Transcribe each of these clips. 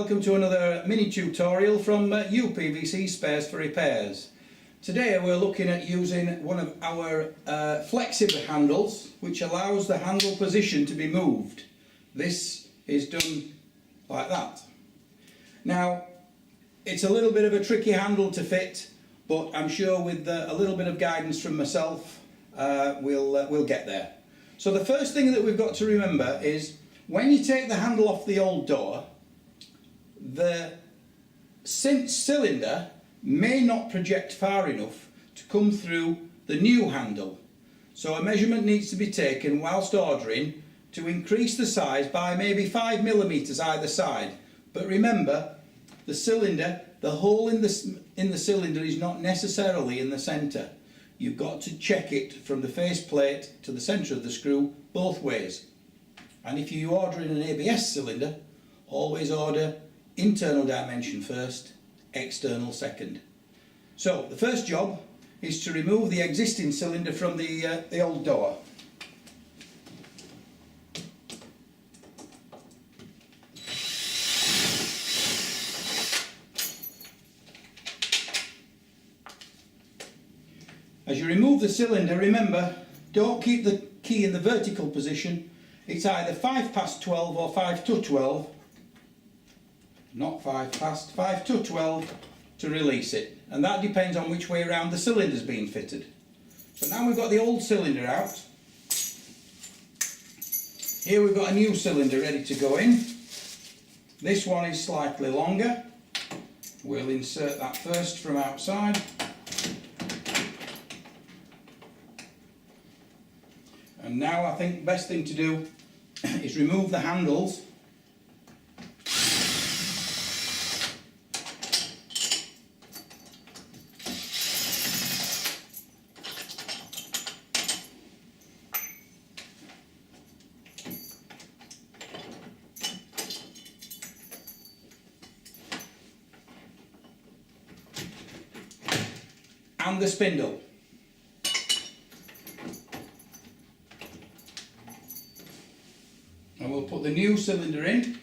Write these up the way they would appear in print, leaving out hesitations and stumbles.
welcome to another mini tutorial from Upvc Spares for Repairs. Today we're looking at using one of our Flexi handles, which allows the handle position to be moved. This is done like that. Now, it's a little bit of a tricky handle to fit, but I'm sure with a little bit of guidance from myself we'll get there. So the first thing that we've got to remember is when you take the handle off the old door, the cylinder may not project far enough to come through the new handle. So a measurement needs to be taken whilst ordering to increase the size by maybe 5mm either side. But remember, the cylinder, the hole in the cylinder is not necessarily in the centre. You've got to check it from the faceplate to the centre of the screw both ways. And if you're ordering an ABS cylinder, always order internal dimension first, external second. So the first job is to remove the existing cylinder from the old door. As you remove the cylinder, remember, don't keep the key in the vertical position. It's either 5 past 12 or 5 to 12. Not 5 past, 5 to 12 to release it. And that depends on which way around the cylinder's been fitted. So now we've got the old cylinder out. Here we've got a new cylinder ready to go in. This one is slightly longer. We'll insert that first from outside. And now I think the best thing to do is remove the handles. And the spindle. And we'll put the new cylinder in.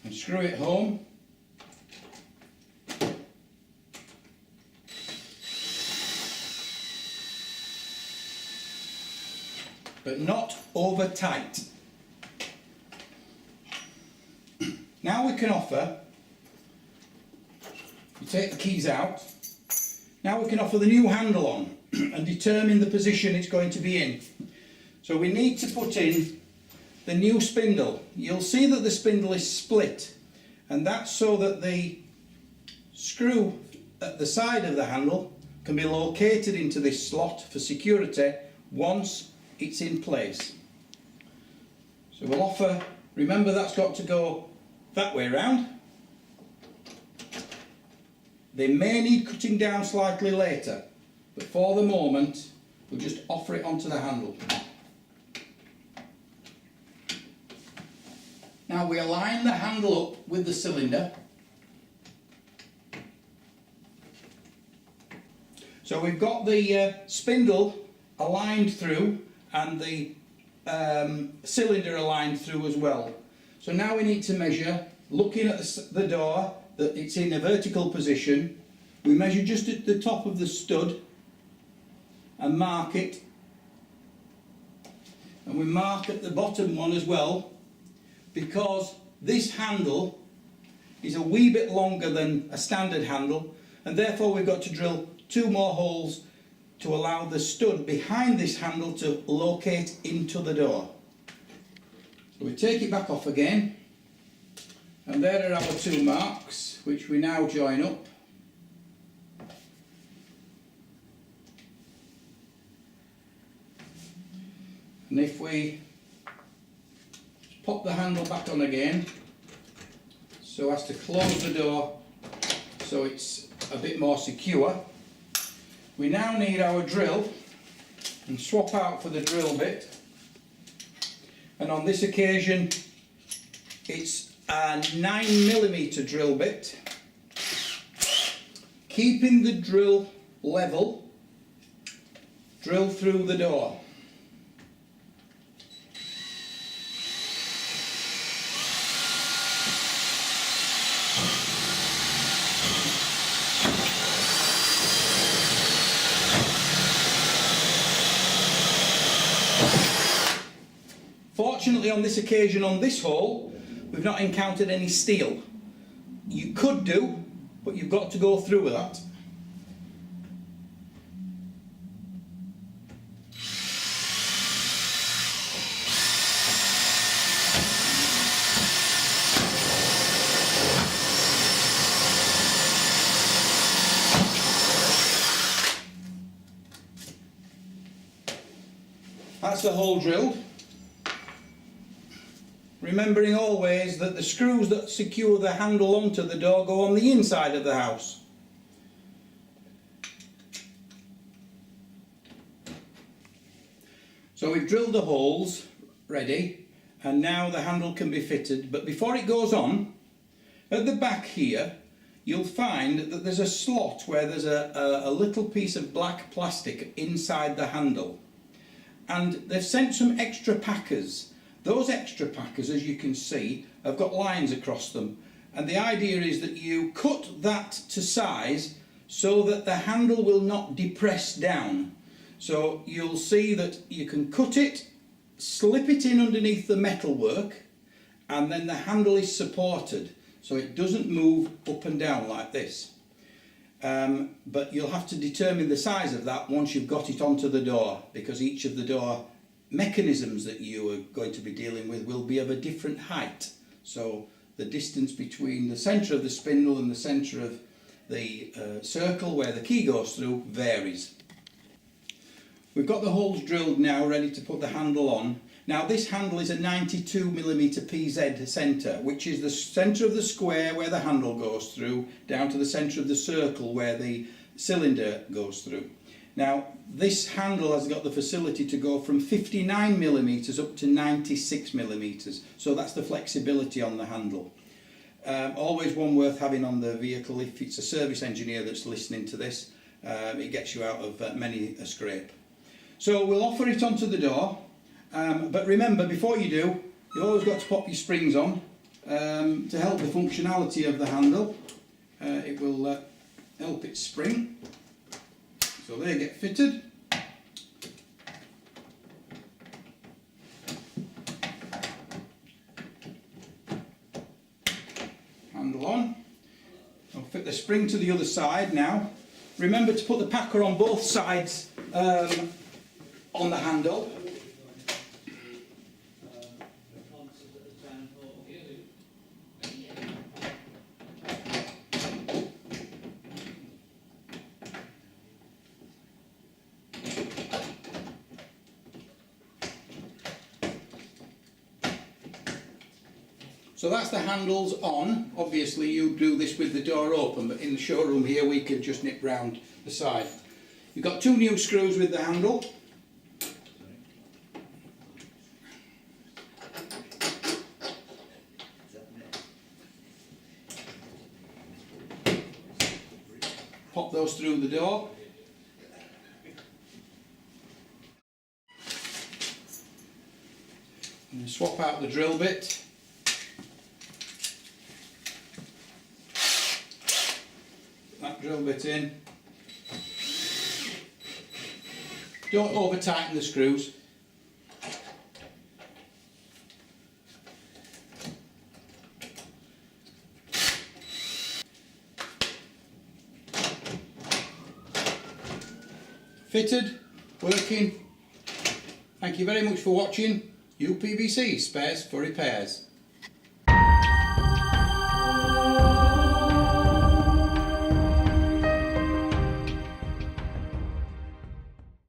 And screw it home. But not over tight. Now we can offer, you take the keys out, now we can offer the new handle on and determine the position it's going to be in. So we need to put in the new spindle. You'll see that the spindle is split, and that's so that the screw at the side of the handle can be located into this slot for security once it's in place. So we'll offer, remember that's got to go that way round. They may need cutting down slightly later, but for the moment we'll just offer it onto the handle. Now we align the handle up with the cylinder. So we've got the spindle aligned through and the cylinder aligned through as well. So now we need to measure, looking at the door, that it's in a vertical position. We measure just at the top of the stud and mark it. And we mark at the bottom one as well, because this handle is a wee bit longer than a standard handle, and therefore we've got to drill 2 more holes to allow the stud behind this handle to locate into the door. So we take it back off again, and there are our 2 marks, which we now join up. And if we pop the handle back on again, so as to close the door so it's a bit more secure, we now need our drill and swap out for the drill bit. And on this occasion it's a 9mm drill bit, keeping the drill level, drill through the door. Fortunately on this occasion, on this hole, we've not encountered any steel. You could do, but you've got to go through with that. That's the hole drilled. Remembering always that the screws that secure the handle onto the door go on the inside of the house. So we've drilled the holes ready, and now the handle can be fitted. But before it goes on, at the back here you'll find that there's a slot where there's a little piece of black plastic inside the handle. And they've sent some extra packers. Those extra packers, as you can see, have got lines across them. And the idea is that you cut that to size so that the handle will not depress down. So you'll see that you can cut it, slip it in underneath the metalwork, and then the handle is supported. So it doesn't move up and down like this. But you'll have to determine the size of that once you've got it onto the door, because each of the door mechanisms that you are going to be dealing with will be of a different height. So the distance between the centre of the spindle and the centre of the circle where the key goes through varies. We've got the holes drilled now, ready to put the handle on. Now this handle is a 92mm PZ centre, which is the centre of the square where the handle goes through, down to the centre of the circle where the cylinder goes through. Now this handle has got the facility to go from 59mm up to 96mm, so that's the flexibility on the handle. Always one worth having on the vehicle if it's a service engineer that's listening to this. It gets you out of many a scrape. So we'll offer it onto the door. But remember, before you do, you've always got to pop your springs on to help the functionality of the handle. It will help it spring. So they get fitted. Handle on. I'll fit the spring to the other side now. Remember to put the packer on both sides on the handle. So that's the handles on. Obviously you do this with the door open, but in the showroom here we can just nip round the side. You've got two new screws with the handle. Pop those through the door. And swap out the drill bit. That drill bit in. Don't over tighten the screws. Fitted, working. Thank you very much for watching. Upvc, spares for repairs.